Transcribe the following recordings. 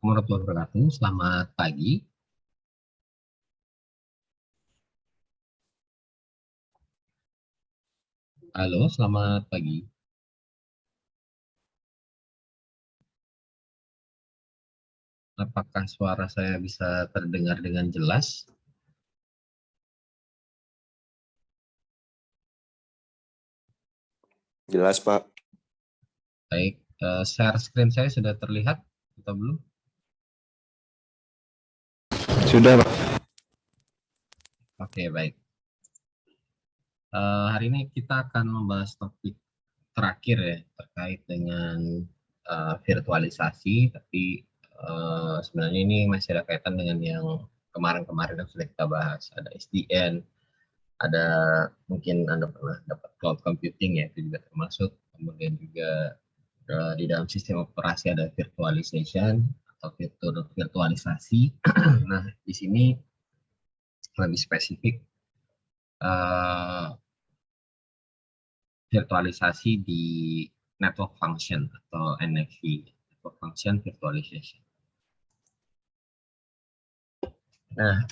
Warahmatullahi wabarakatuh. Selamat pagi. Halo, selamat pagi. Apakah suara saya bisa terdengar dengan jelas? Jelas, Pak. Baik, share screen saya sudah terlihat atau belum? Sudah, Pak. Oke, baik. Hari ini kita akan membahas topik terakhir ya, terkait dengan virtualisasi, tapi sebenarnya ini masih ada kaitan dengan yang kemarin-kemarin yang sudah kita bahas. Ada SDN, ada mungkin Anda pernah dapat cloud computing ya, itu juga termasuk. Kemudian juga di dalam sistem operasi ada virtualization atau virtualisasi. Nah, di sini lebih spesifik virtualisasi di network function atau NFV, network function virtualization. Nah,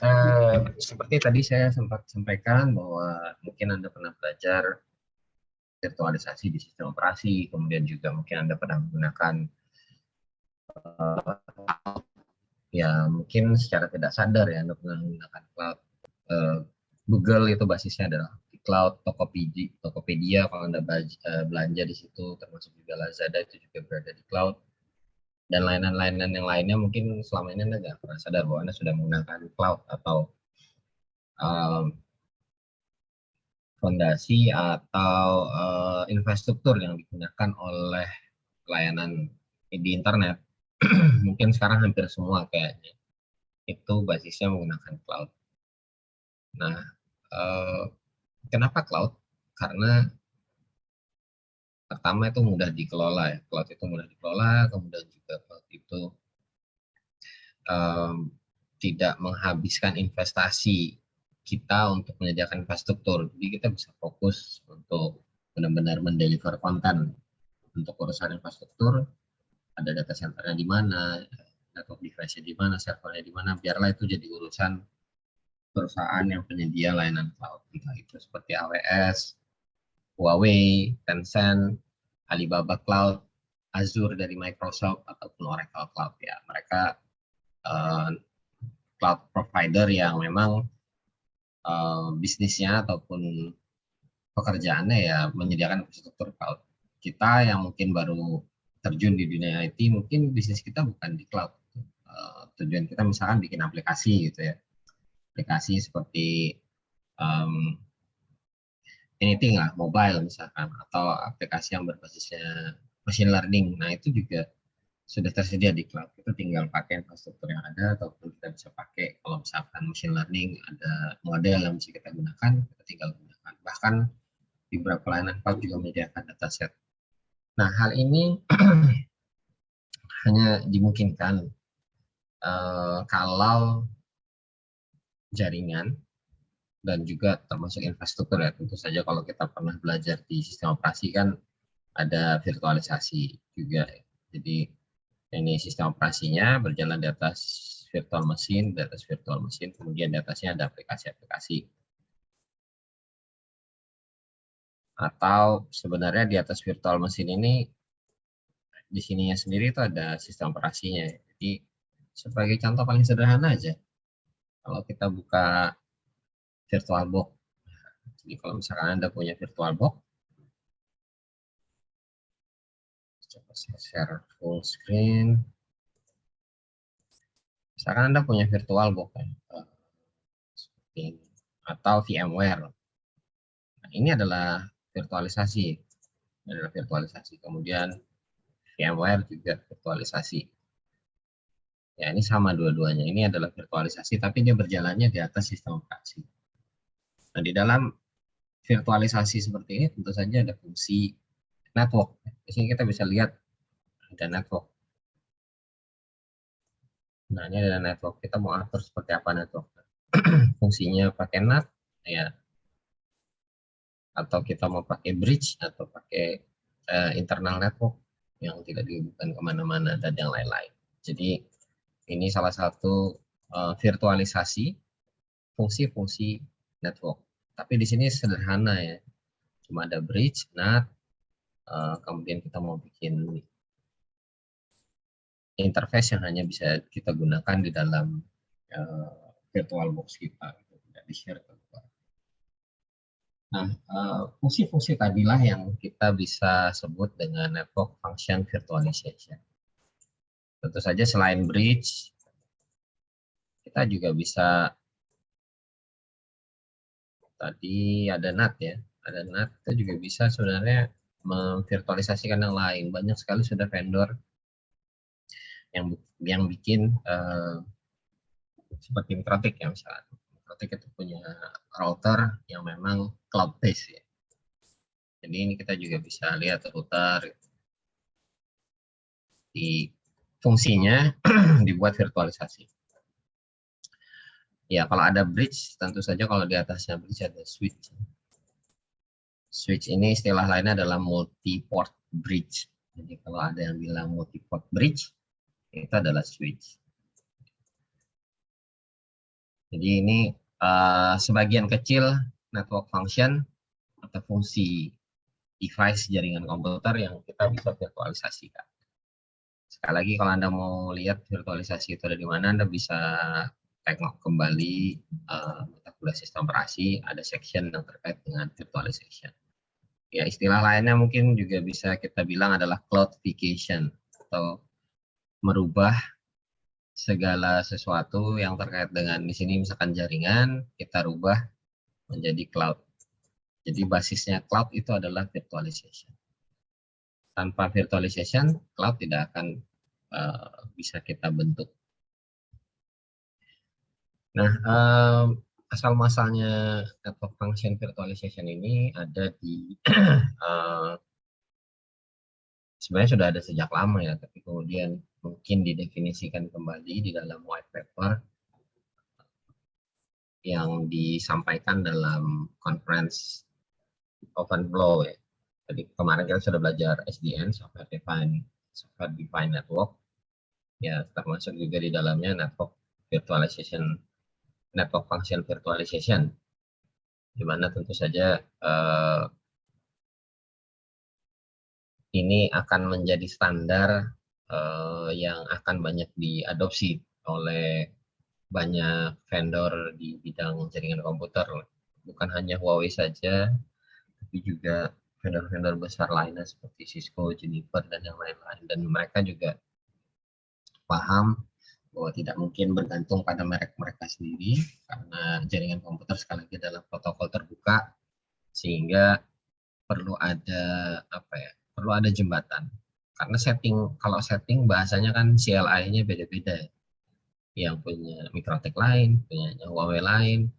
seperti tadi saya sempat sampaikan bahwa mungkin Anda pernah belajar virtualisasi di sistem operasi, kemudian juga mungkin Anda pernah menggunakan ya mungkin secara tidak sadar ya Anda pernah menggunakan cloud. Google itu basisnya adalah di cloud, Tokopedia kalau Anda belanja di situ, termasuk juga Lazada itu juga berada di cloud, dan lain-lain yang lainnya mungkin selama ini Anda nggak pernah sadar bahwa Anda sudah menggunakan cloud atau fondasi atau infrastruktur yang digunakan oleh layanan di internet. Mungkin sekarang hampir semua kayaknya itu basisnya menggunakan cloud. Nah, kenapa cloud? Karena pertama itu mudah dikelola ya, cloud itu mudah dikelola, kemudian juga cloud itu tidak menghabiskan investasi kita untuk menyediakan infrastruktur, jadi kita bisa fokus untuk benar-benar mendeliver konten. Untuk urusan infrastruktur, ada data centernya di mana, network device-nya di mana, servernya di mana, biarlah itu jadi urusan perusahaan yang penyedia layanan cloud, entah itu seperti AWS, Huawei, Tencent, Alibaba Cloud, Azure dari Microsoft, ataupun Oracle Cloud ya. Mereka cloud provider yang memang bisnisnya ataupun pekerjaannya ya menyediakan infrastruktur cloud. Kita yang mungkin baru terjun di dunia IT, mungkin bisnis kita bukan di cloud. Tujuan kita misalkan bikin aplikasi gitu ya. Aplikasi seperti anything lah, mobile misalkan, atau aplikasi yang berbasisnya machine learning. Nah, itu juga sudah tersedia di cloud. Kita tinggal pakai infrastruktur yang ada, ataupun kita bisa pakai kalau misalkan machine learning ada model yang bisa kita gunakan, kita tinggal gunakan. Bahkan di beberapa layanan cloud juga menyediakan dataset. Nah, hal ini hanya dimungkinkan kalau jaringan dan juga termasuk infrastruktur ya. Tentu saja kalau kita pernah belajar di sistem operasi kan ada virtualisasi juga. Jadi ini sistem operasinya berjalan di atas virtual machine, kemudian di atasnya ada aplikasi-aplikasi. Atau sebenarnya di atas virtual machine ini, di sininya sendiri itu ada sistem operasinya. Jadi sebagai contoh paling sederhana aja, kalau kita buka VirtualBox. Jadi kalau misalkan Anda punya VirtualBox, coba saya share full screen. Misalkan Anda punya VirtualBox ya, seperti ini, atau VMware. Nah, ini adalah virtualisasi. Kemudian VMware juga virtualisasi. Ya, ini sama dua-duanya. Ini adalah virtualisasi, tapi dia berjalannya di atas sistem operasi. Nah, di dalam virtualisasi seperti ini tentu saja ada fungsi network. Di sini kita bisa lihat ada network. Nah, ini ada network. Kita mau atur seperti apa network. Fungsinya pakai NAT, ya. Atau kita mau pakai bridge, atau pakai internal network yang tidak dihubungkan kemana-mana, dan yang lain-lain. Jadi, Ini salah satu virtualisasi fungsi-fungsi network. Tapi di sini sederhana ya, cuma ada bridge, NAT, kemudian kita mau bikin interface yang hanya bisa kita gunakan di dalam virtual box kita, tidak di-share ke luar. Nah, fungsi-fungsi tadilah yang kita bisa sebut dengan network function virtualization. Tentu saja selain bridge, kita juga bisa, tadi ada NAT ya, ada NAT itu juga bisa sebenarnya memvirtualisasikan yang lain. Banyak sekali sudah vendor yang bikin seperti Mikrotik ya misalnya. Mikrotik itu punya router yang memang cloud based ya. Jadi ini kita juga bisa lihat router di fungsinya dibuat virtualisasi. Ya, kalau ada bridge, tentu saja kalau di atasnya bridge ada switch. Switch ini istilah lainnya adalah multi-port bridge. Jadi kalau ada yang bilang multi-port bridge, itu adalah switch. Jadi ini sebagian kecil network function atau fungsi device jaringan komputer yang kita bisa virtualisasikan. Sekali lagi kalau Anda mau lihat virtualisasi itu ada di mana, Anda bisa tengok kembali mata kuliah sistem operasi, ada section yang terkait dengan virtualization. Ya, istilah lainnya mungkin juga bisa kita bilang adalah cloudification atau merubah segala sesuatu yang terkait dengan di sini misalkan jaringan kita rubah menjadi cloud. Jadi basisnya cloud itu adalah virtualization. Tanpa virtualization, cloud tidak akan bisa kita bentuk. Nah, asal muasalnya network function virtualization ini ada di sebenarnya sudah ada sejak lama ya, tapi kemudian mungkin didefinisikan kembali di dalam white paper yang disampaikan dalam conference OpenFlow ya. Jadi kemarin kita sudah belajar SDN, software defined network, ya termasuk juga di dalamnya network virtualization, network function virtualization, di mana tentu saja ini akan menjadi standar yang akan banyak diadopsi oleh banyak vendor di bidang jaringan komputer. Bukan hanya Huawei saja, tapi juga vendor-vendor besar lainnya seperti Cisco, Juniper, dan yang lain-lain. Dan mereka juga paham bahwa tidak mungkin bergantung pada merek mereka sendiri, karena jaringan komputer sekali lagi adalah protokol terbuka, sehingga perlu ada perlu ada jembatan. Karena kalau setting bahasanya kan CLI-nya beda-beda. Yang punya Mikrotik lain, punya Huawei lain,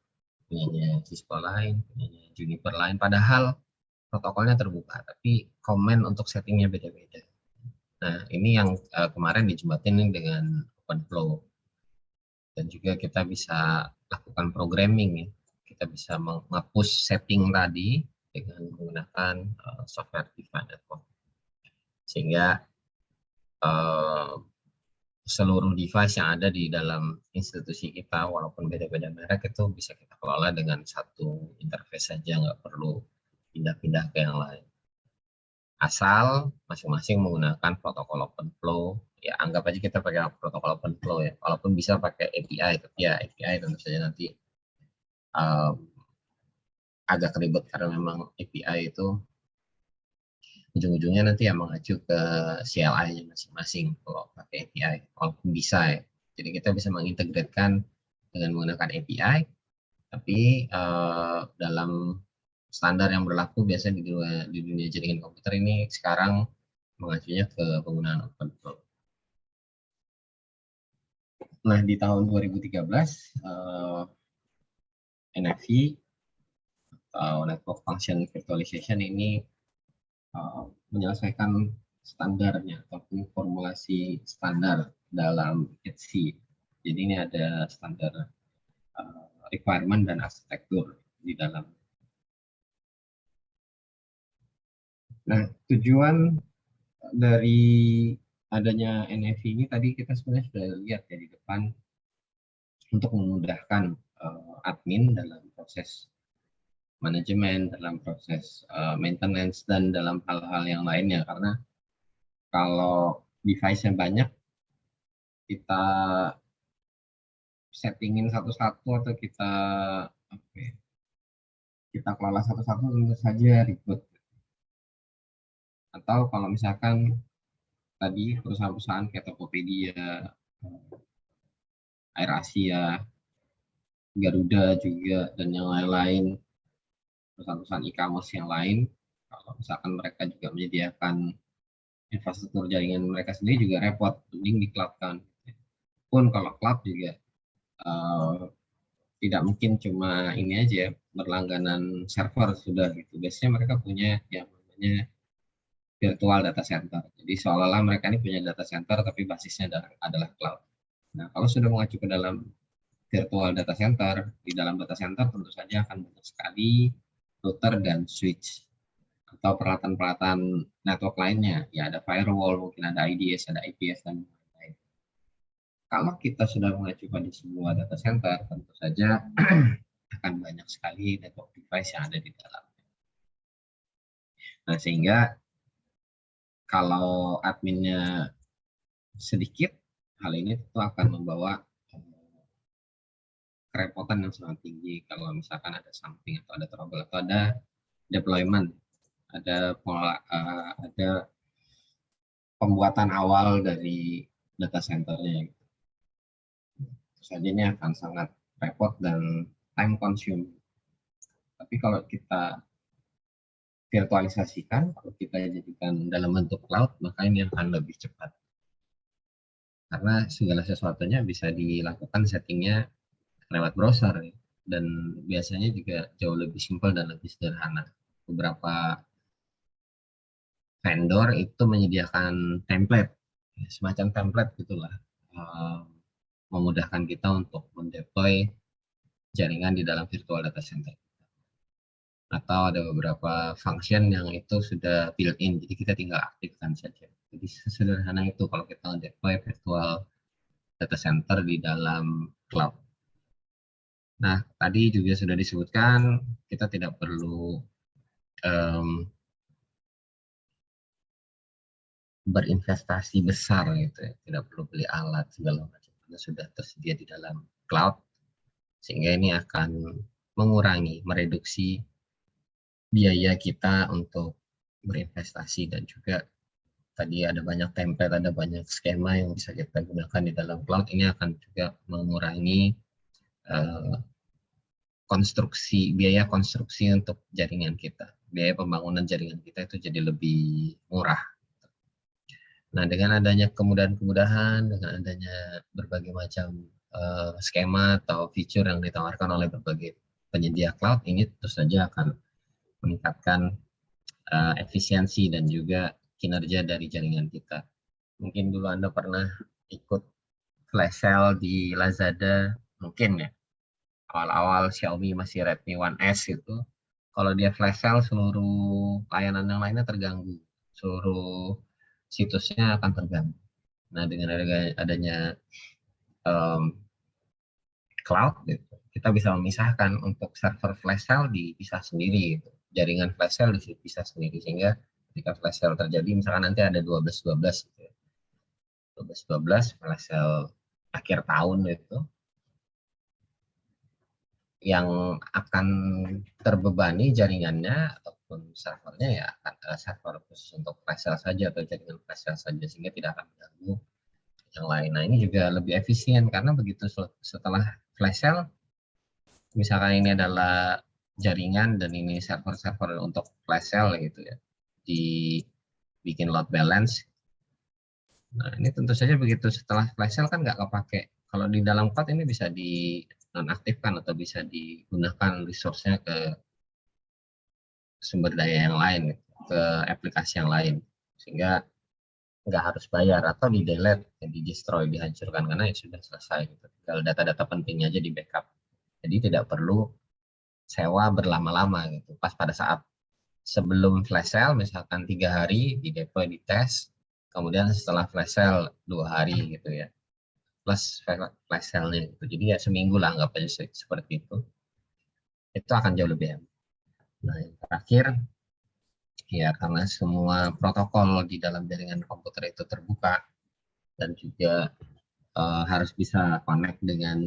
punya Cisco lain, punya Juniper lain. Padahal protokolnya terbuka, tapi komen untuk settingnya beda-beda. Nah, ini yang kemarin dijembatin dengan OpenFlow. Dan juga kita bisa lakukan programming ya. Kita bisa menghapus setting tadi dengan menggunakan software defined network. Sehingga seluruh device yang ada di dalam institusi kita, walaupun beda-beda merek, itu bisa kita kelola dengan satu interface saja, nggak perlu pindah-pindah ke yang lain. Asal masing-masing menggunakan protokol OpenFlow, ya anggap aja kita pakai protokol OpenFlow ya, walaupun bisa pakai API, tapi ya API tentu saja nanti agak ribet karena memang API itu ujung-ujungnya nanti yang mengacu ke CLI-nya masing-masing kalau pakai API, walaupun bisa ya. Jadi kita bisa mengintegrasikan dengan menggunakan API, tapi dalam standar yang berlaku biasa di dunia jaringan komputer ini sekarang mengacunya ke penggunaan OpenFlow. Nah, di tahun 2013 NFV atau Network Function Virtualization ini menyelesaikan standarnya ataupun formulasi standar dalam ETSI. Jadi ini ada standar requirement dan arsitektur di dalam. Nah, tujuan dari adanya NFV ini tadi kita sebenarnya sudah lihat ya di depan untuk memudahkan admin dalam proses manajemen, dalam proses maintenance, dan dalam hal-hal yang lainnya. Karena kalau device-nya banyak, kita settingin satu-satu atau kita kita kelola satu-satu tentu saja ribet. Atau kalau misalkan tadi perusahaan-perusahaan kayak Tokopedia, AirAsia, Garuda juga, dan yang lain-lain, perusahaan-perusahaan e-commerce yang lain, kalau misalkan mereka juga menyediakan infrastruktur jaringan mereka sendiri juga repot, mending di cloud kan. Pun kalau cloud juga tidak mungkin cuma ini aja berlangganan server sudah gitu. Biasanya mereka punya yang namanya virtual data center. Jadi seolah-olah mereka ini punya data center tapi basisnya adalah cloud. Nah, kalau sudah mengacu ke dalam virtual data center, di dalam data center tentu saja akan banyak sekali router dan switch atau peralatan-peralatan network lainnya. Ya ada firewall, mungkin ada IDS, ada IPS, dan lain-lain. Kalau kita sudah mengacu pada sebuah data center, tentu saja akan banyak sekali network device yang ada di dalamnya. Nah, sehingga kalau adminnya sedikit, hal ini tentu akan membawa kerepotan yang sangat tinggi kalau misalkan ada something atau ada trouble atau ada deployment, ada pembuatan awal dari data centernya. Tentu saja ini akan sangat repot dan time consuming. Tapi kalau kita virtualisasikan, kalau kita jadikan dalam bentuk cloud, maka ini akan lebih cepat. Karena segala sesuatunya bisa dilakukan settingnya lewat browser, dan biasanya juga jauh lebih simpel dan lebih sederhana. Beberapa vendor itu menyediakan template, semacam template gitulah, memudahkan kita untuk mendeploy jaringan di dalam virtual data center. Atau ada beberapa function yang itu sudah built-in, jadi kita tinggal aktifkan saja. Jadi sesederhana itu kalau kita deploy virtual data center di dalam cloud. Nah, tadi juga sudah disebutkan, kita tidak perlu berinvestasi besar gitu ya, tidak perlu beli alat segala macam, karena sudah tersedia di dalam cloud, sehingga ini akan mengurangi, mereduksi biaya kita untuk berinvestasi. Dan juga tadi ada banyak template, ada banyak skema yang bisa kita gunakan di dalam cloud. Ini akan juga mengurangi biaya konstruksi untuk jaringan kita. Biaya pembangunan jaringan kita itu jadi lebih murah. Nah, dengan adanya kemudahan-kemudahan, dengan adanya berbagai macam skema atau fitur yang ditawarkan oleh berbagai penyedia cloud, ini tentu saja akan meningkatkan efisiensi dan juga kinerja dari jaringan kita. Mungkin dulu Anda pernah ikut flash sale di Lazada, mungkin ya. Awal-awal Xiaomi masih Redmi One S itu, kalau dia flash sale seluruh layanan yang lainnya terganggu, seluruh situsnya akan terganggu. Nah, dengan adanya cloud, gitu, kita bisa memisahkan untuk server flash sale dipisah sendiri, gitu. Jaringan flash sale dipisah sendiri, sehingga ketika flash sale terjadi, misalkan nanti ada 12-12 gitu ya. 12-12 flash sale akhir tahun itu, yang akan terbebani jaringannya ataupun servernya ya akan server khusus untuk flash sale saja atau jaringan flash sale saja, sehingga tidak akan mengganggu yang lain. Nah, ini juga lebih efisien karena begitu setelah flash sale, misalkan ini adalah jaringan dan ini server-server untuk flash sale gitu ya, dibikin load balance. Nah, ini tentu saja begitu setelah flash sale kan nggak kepake. Kalau di dalam cloud ini bisa di nonaktifkan atau bisa digunakan resource-nya ke sumber daya yang lain, ke aplikasi yang lain, sehingga nggak harus bayar atau di delete, di destroy, dihancurkan, karena ya sudah selesai gitu. Tinggal data-data pentingnya aja di backup. Jadi tidak perlu sewa berlama-lama gitu. Pas pada saat sebelum flash sale misalkan 3 hari di deploy, di tes, kemudian setelah flash sale 2 hari gitu ya, plus flash sale-nya gitu. Jadi ya seminggu lah anggap aja seperti itu akan jauh lebih hemat. Nah yang terakhir ya, karena semua protokol di dalam jaringan komputer itu terbuka dan juga harus bisa connect dengan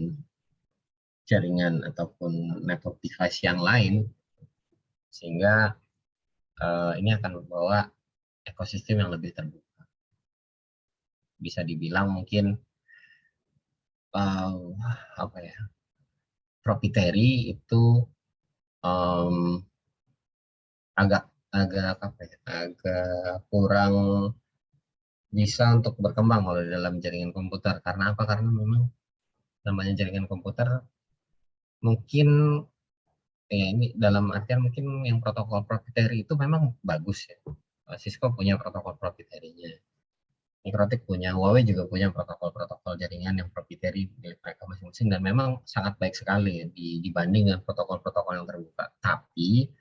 jaringan ataupun network device yang lain, sehingga ini akan membawa ekosistem yang lebih terbuka. Bisa dibilang mungkin apa ya, proprietary itu agak apa ya, agak kurang bisa untuk berkembang kalau di dalam jaringan komputer. Karena apa? Karena memang namanya jaringan komputer mungkin ya, ini dalam artian mungkin yang protokol proprietary itu memang bagus ya. Cisco punya protokol proprietary-nya, Mikrotik punya, Huawei juga punya protokol-protokol jaringan yang proprietary milik mereka masing-masing, dan memang sangat baik sekali ya, dibanding dengan protokol-protokol yang terbuka. Tapi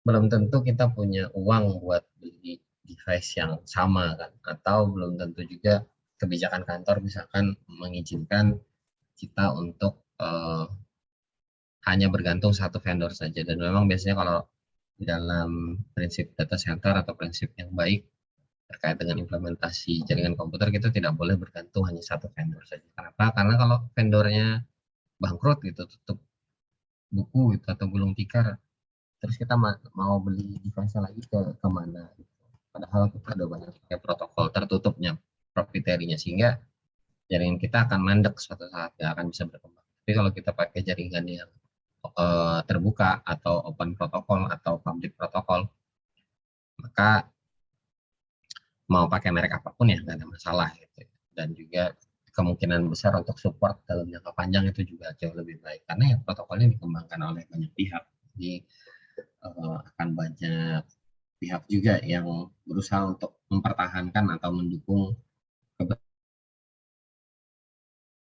belum tentu kita punya uang buat beli device yang sama kan, atau belum tentu juga kebijakan kantor misalkan mengizinkan kita untuk hanya bergantung satu vendor saja. Dan memang biasanya kalau di dalam prinsip data center atau prinsip yang baik terkait dengan implementasi jaringan komputer, kita tidak boleh bergantung hanya satu vendor saja. Kenapa? Karena kalau vendornya bangkrut gitu, tutup buku gitu, atau gulung tikar, terus kita mau beli device lagi ke mana gitu. Padahal kita ada banyak pakai protokol tertutupnya, proprietary-nya, sehingga jaringan kita akan mandek suatu saat, nggak akan bisa berkembang. Tapi kalau kita pakai jaringan yang terbuka atau open protokol atau public protokol, maka mau pakai merek apapun ya nggak ada masalah gitu. Dan juga kemungkinan besar untuk support dalam jangka panjang itu juga jauh lebih baik, karena ya protokolnya dikembangkan oleh banyak pihak. Jadi akan banyak pihak juga yang berusaha untuk mempertahankan atau mendukung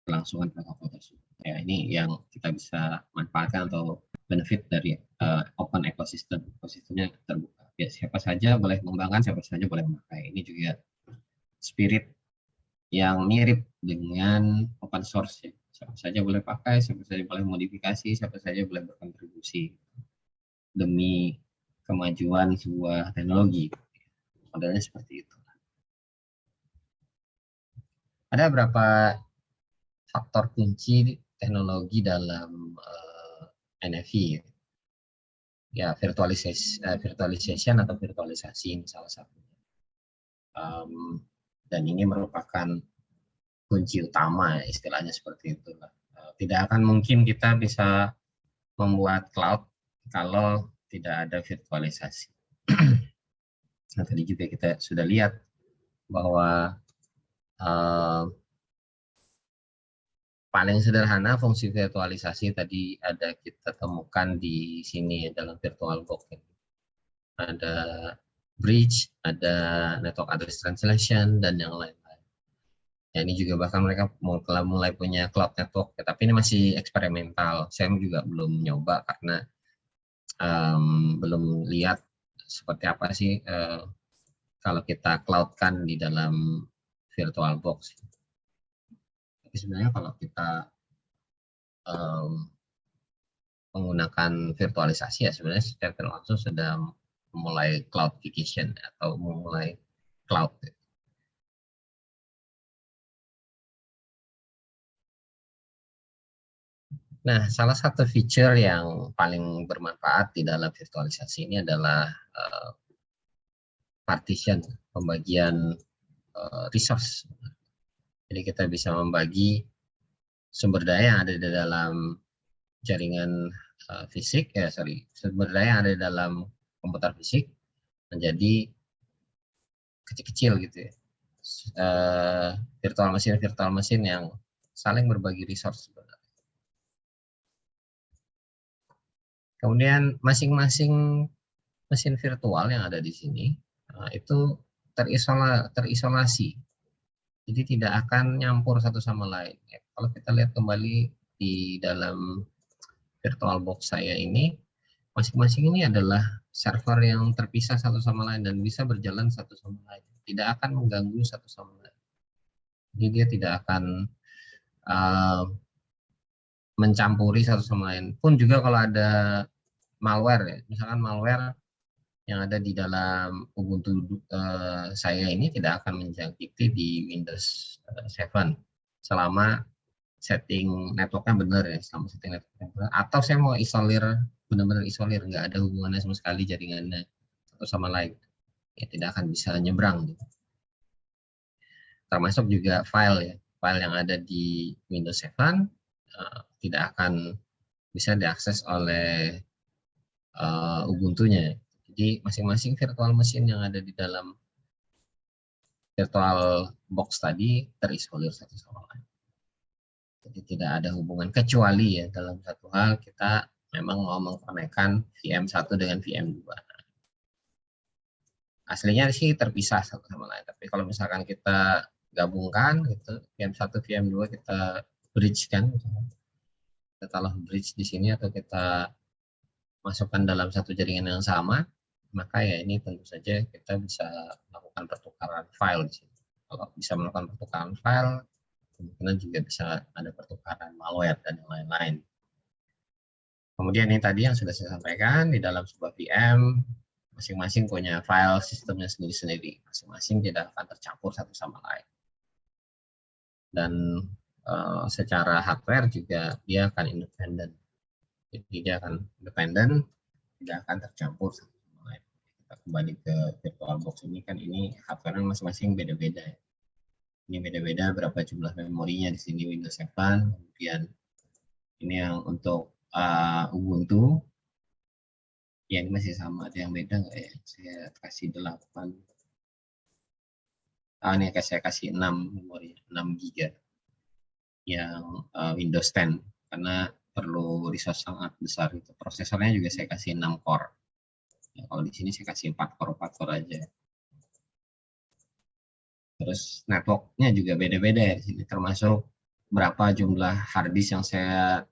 keberlangsungan protokol tersebut. Ya, ini yang kita bisa manfaatkan atau benefit dari open ecosystem. Ekosistemnya terbuka. Ya, siapa saja boleh mengembangkan, siapa saja boleh memakai. Ini juga spirit yang mirip dengan open source ya. Siapa saja boleh pakai, siapa saja boleh modifikasi, siapa saja boleh berkontribusi demi kemajuan sebuah teknologi. Modelnya seperti itu. Ada berapa faktor kunci teknologi dalam NFV ya, virtualization atau virtualisasi ini salah satunya, dan ini merupakan kunci utama istilahnya seperti itu. Tidak akan mungkin kita bisa membuat cloud kalau tidak ada virtualisasi. Nah, tadi juga kita sudah lihat bahwa paling sederhana fungsi virtualisasi tadi ada kita temukan di sini dalam VirtualBox. Ada bridge, ada network address translation, dan yang lain-lain. Ya, ini juga bahkan mereka mulai punya cloud network, ya, tapi ini masih eksperimental. Saya juga belum nyoba karena belum lihat seperti apa sih kalau kita cloudkan di dalam VirtualBox. Tapi sebenarnya kalau kita menggunakan virtualisasi ya sebenarnya secara langsung sudah memulai cloudification atau memulai cloud. Nah, salah satu feature yang paling bermanfaat di dalam virtualisasi ini adalah partition, pembagian resource. Jadi kita bisa membagi sumber daya yang ada di dalam jaringan fisik, sumber daya yang ada di dalam komputer fisik menjadi kecil-kecil gitu ya. Virtual machine yang saling berbagi resource sebenarnya. Kemudian masing-masing mesin virtual yang ada di sini itu terisolasi. Jadi tidak akan nyampur satu sama lain. Ya, kalau kita lihat kembali di dalam VirtualBox saya ini, masing-masing ini adalah server yang terpisah satu sama lain dan bisa berjalan satu sama lain. tidak akan mengganggu satu sama lain. Jadi dia tidak akan mencampuri satu sama lain. Pun juga kalau ada malware ya, misalkan malware yang ada di dalam Ubuntu saya ini tidak akan menjangkiti di Windows 7 selama setting networknya benar ya, selama setting networknya benar. Atau saya mau isolir, benar-benar isolir, nggak ada hubungannya sama sekali jaringannya satu sama lain, ya tidak akan bisa nyebrang gitu. Termasuk juga file ya, file yang ada di Windows 7 tidak akan bisa diakses oleh Ubuntu-nya. Jadi masing-masing virtual machine yang ada di dalam virtual box tadi terisolir satu sama lain. Jadi tidak ada hubungan, kecuali ya dalam satu hal kita memang mau mengkonekkan VM1 dengan VM2. Aslinya sih terpisah satu sama lain, tapi kalau misalkan kita gabungkan gitu, VM1, VM2 kita bridge kan, kita taruh bridge di sini atau kita masukkan dalam satu jaringan yang sama, maka ya ini tentu saja kita bisa melakukan pertukaran file di sini. Kalau bisa melakukan pertukaran file, kemungkinan juga bisa ada pertukaran malware dan yang lain-lain. Kemudian ini tadi yang sudah saya sampaikan, di dalam sebuah VM, masing-masing punya file sistemnya sendiri-sendiri. Masing-masing tidak akan tercampur satu sama lain. Dan secara hardware juga dia akan independen. Jadi dia akan independen, tidak akan tercampur satu sama lain. Kita kembali ke VirtualBox ini kan, ini hardware masing-masing beda-beda ya. Ini beda-beda berapa jumlah memorinya di sini Windows 7. Kemudian ini yang untuk Ubuntu. Ya ini masih sama, ada yang beda nggak ya? Saya kasih 8. Ini saya kasih 6 memori, 6 GB yang Windows 10 karena perlu resource sangat besar itu. Prosesornya juga saya kasih 6 core. Ya, kalau di sini saya kasih 4 core aja. Terus networknya juga beda-beda ya di sini, termasuk berapa jumlah hard disk yang saya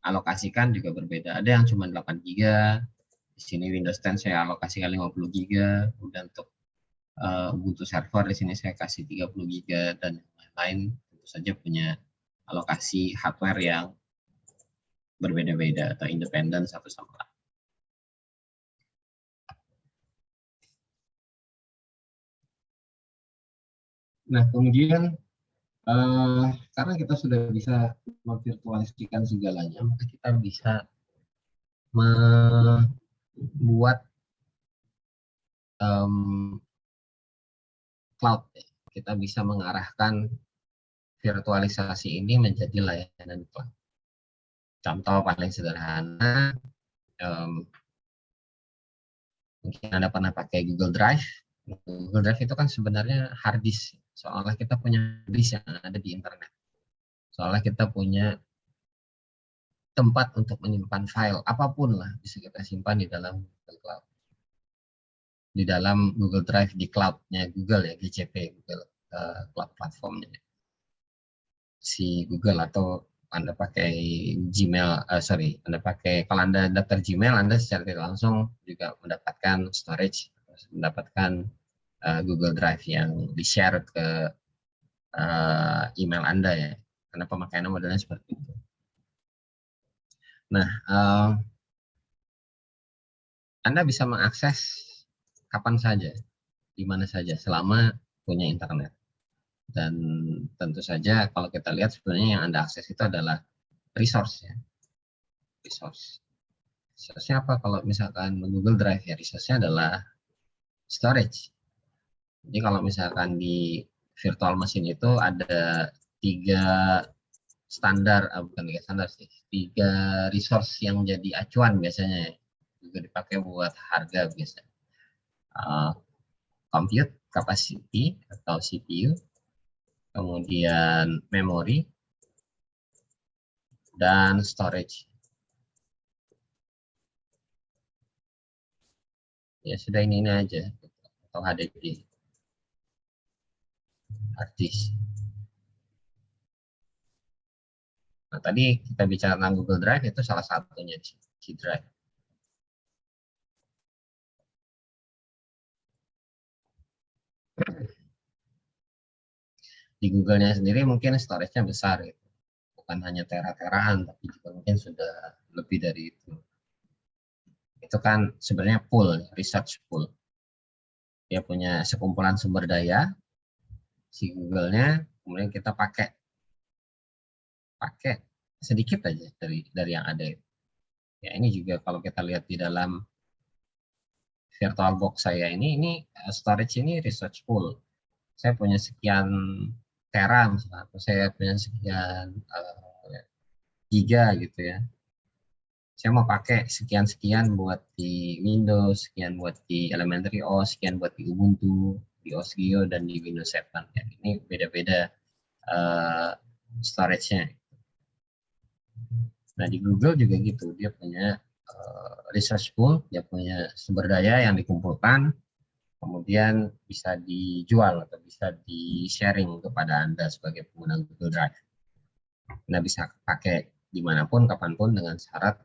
alokasikan juga berbeda. Ada yang cuma 8 GB. Di sini Windows 10 saya alokasikan 50 GB. Kemudian untuk Ubuntu server di sini saya kasih 30 GB dan lain-lain. Tentu saja punya alokasi hardware yang berbeda-beda atau independen satu sama lain. Nah, kemudian karena kita sudah bisa memvirtualisasikan segalanya, maka kita bisa membuat cloud. Kita bisa mengarahkan virtualisasi ini menjadi layanan cloud. Contoh paling sederhana, mungkin Anda pernah pakai Google Drive. Google Drive itu kan sebenarnya hard disk. Seolah kita punya hard disk yang ada di internet. Seolah kita punya tempat untuk menyimpan file apapun lah bisa kita simpan di dalam Google Cloud. Di dalam Google Drive di cloud-nya Google ya, GCP, Google Cloud Platform-nya. Si Google atau Anda pakai Gmail, Anda pakai, kalau Anda daftar Gmail, Anda secara tidak langsung juga mendapatkan storage, mendapatkan Google Drive yang di-share ke email Anda ya, karena pemakaiannya modelnya seperti itu. Nah, Anda bisa mengakses kapan saja, di mana saja, selama punya internet. Dan tentu saja kalau kita lihat sebenarnya yang Anda akses itu adalah resource ya. Resource-nya apa? Kalau misalkan Google Drive ya, resource-nya adalah storage. Jadi kalau misalkan di virtual machine itu ada 3 standar, bukan 3 standar sih, 3 resource yang jadi acuan biasanya ya. Juga dipakai buat harga biasanya. Compute capacity atau CPU, kemudian memory, dan storage. Ya sudah ini aja, atau HDD, hard disk. Nah tadi kita bicara tentang Google Drive, itu salah satunya G Drive. Di Google-nya sendiri mungkin storage-nya besar gitu. Bukan hanya tera-teraan, tapi juga mungkin sudah lebih dari itu. Itu kan sebenarnya pool, research pool. Dia punya sekumpulan sumber daya, si Google-nya, kemudian kita pakai sedikit aja dari yang ada. Ya ini juga kalau kita lihat di dalam VirtualBox saya ini storage ini research pool. Saya punya sekian tera misalnya, atau saya punya sekian giga gitu ya. Saya mau pakai sekian-sekian buat di Windows, sekian buat di Elementary OS, sekian buat di Ubuntu, di OS Geo, dan di Windows 7. Ya, ini beda-beda storage-nya. Nah, di Google juga gitu, dia punya research pool, dia punya sumber daya yang dikumpulkan, kemudian bisa dijual atau bisa di-sharing kepada Anda sebagai pengguna Google Drive. Anda bisa pakai dimanapun, kapanpun dengan syarat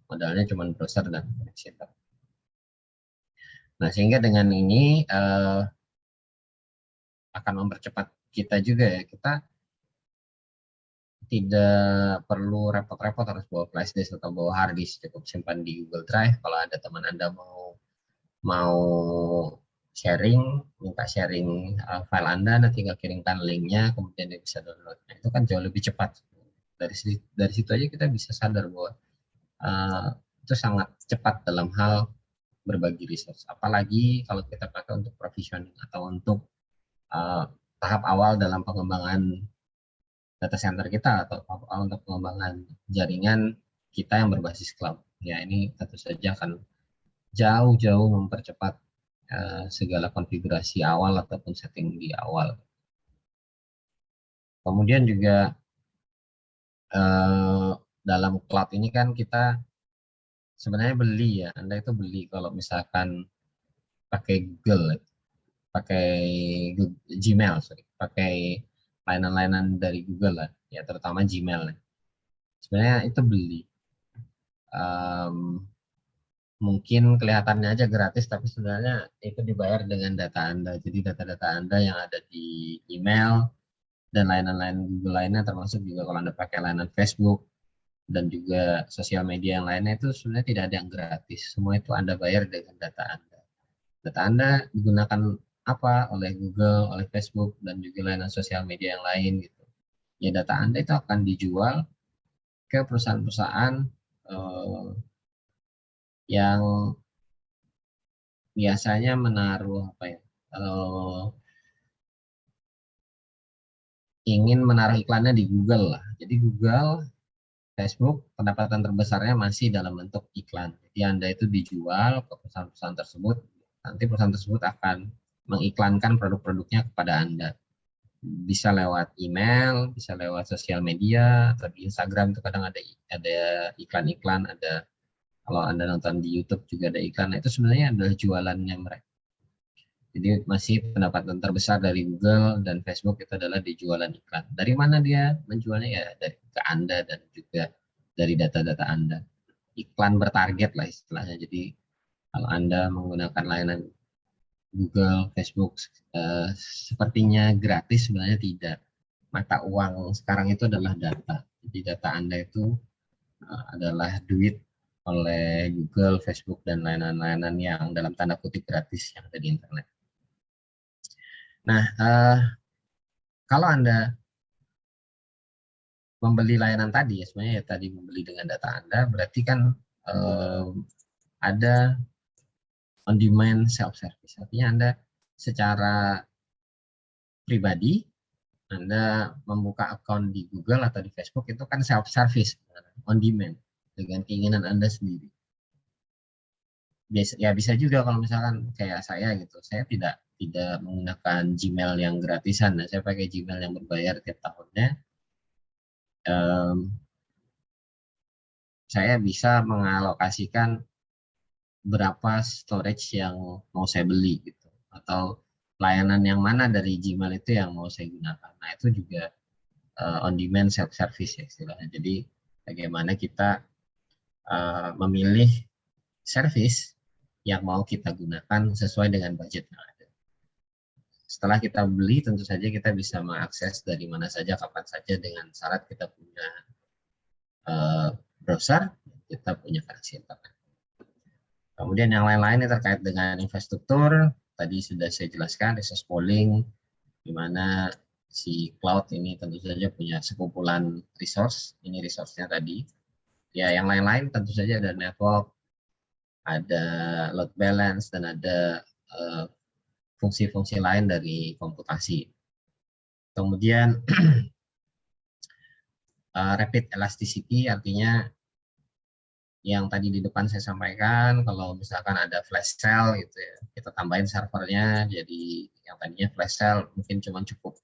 modalnya cuma browser dan koneksi. Nah, sehingga dengan ini akan mempercepat kita juga ya. Kita tidak perlu repot-repot harus bawa flash disk atau bawa hard disk, cukup simpan di Google Drive. Kalau ada teman Anda mau sharing, minta sharing file Anda, nanti tinggal kirimkan linknya, kemudian dia bisa download. Nah, itu kan jauh lebih cepat. Dari situ aja kita bisa sadar bahwa itu sangat cepat dalam hal berbagi resource. Apalagi kalau kita pakai untuk provisioning atau untuk tahap awal dalam pengembangan data center kita atau untuk pengembangan jaringan kita yang berbasis cloud. Ya, ini tentu saja akan jauh-jauh mempercepat segala konfigurasi awal ataupun setting di awal. Kemudian juga dalam cloud ini kan kita sebenarnya beli ya, Anda itu beli kalau misalkan pakai Google, pakai Gmail, pakai layanan-layanan dari Google lah, ya terutama Gmail. Sebenarnya itu beli. Mungkin kelihatannya aja gratis, tapi sebenarnya itu dibayar dengan data Anda. Jadi data-data Anda yang ada di email dan layanan-layanan Google lainnya, termasuk juga kalau Anda pakai layanan Facebook dan juga sosial media yang lainnya, itu sebenarnya tidak ada yang gratis. Semua itu Anda bayar dengan data Anda. Data Anda digunakan apa oleh Google, oleh Facebook, dan juga layanan sosial media yang lain gitu. Ya, data Anda itu akan dijual ke perusahaan-perusahaan yang biasanya menaruh apa ya, ingin menaruh iklannya di Google lah. Jadi Google, Facebook, pendapatan terbesarnya masih dalam bentuk iklan. Jadi Anda itu dijual ke perusahaan-perusahaan tersebut, nanti perusahaan tersebut akan mengiklankan produk-produknya kepada Anda. Bisa lewat email, bisa lewat sosial media, atau di Instagram itu kadang ada iklan-iklan, ada kalau Anda nonton di YouTube juga ada iklan. Nah, itu sebenarnya adalah jualannya mereka. Jadi masih pendapatan terbesar dari Google dan Facebook itu adalah di jualan iklan. Dari mana dia menjualnya? Ya dari ke Anda dan juga dari data-data Anda. Iklan bertarget lah istilahnya. Jadi kalau Anda menggunakan layanan Google, Facebook, sepertinya gratis, sebenarnya tidak. Mata uang sekarang itu adalah data. Jadi data Anda itu adalah duit oleh Google, Facebook, dan layanan-layanan yang dalam tanda kutip gratis yang ada di internet. Nah, kalau Anda membeli layanan tadi, ya sebenarnya ya tadi membeli dengan data Anda, berarti kan ada on-demand self-service. Artinya Anda secara pribadi, Anda membuka akun di Google atau di Facebook, itu kan self-service, on-demand, dengan keinginan Anda sendiri. Ya bisa juga kalau misalkan kayak saya gitu, saya tidak menggunakan Gmail yang gratisan, nah saya pakai Gmail yang berbayar tiap tahunnya. Saya bisa mengalokasikan berapa storage yang mau saya beli gitu, atau layanan yang mana dari Gmail itu yang mau saya gunakan. Nah, itu juga on demand self service ya istilahnya. Jadi bagaimana kita memilih service yang mau kita gunakan sesuai dengan budget yang ada. setelah kita beli, tentu saja kita bisa mengakses dari mana saja, kapan saja, dengan syarat kita punya browser, kita punya koneksi internet. Kemudian yang lain-lain yang terkait dengan infrastruktur, tadi sudah saya jelaskan, resource pooling, di mana si cloud ini tentu saja punya sekumpulan resource, ini resource-nya tadi. Ya, yang lain-lain tentu saja ada network, ada load balance, dan ada fungsi-fungsi lain dari komputasi. Kemudian rapid elasticity, artinya yang tadi di depan saya sampaikan, kalau misalkan ada flash sale gitu ya, kita tambahin servernya, jadi yang tadinya flash sale mungkin cuma cukup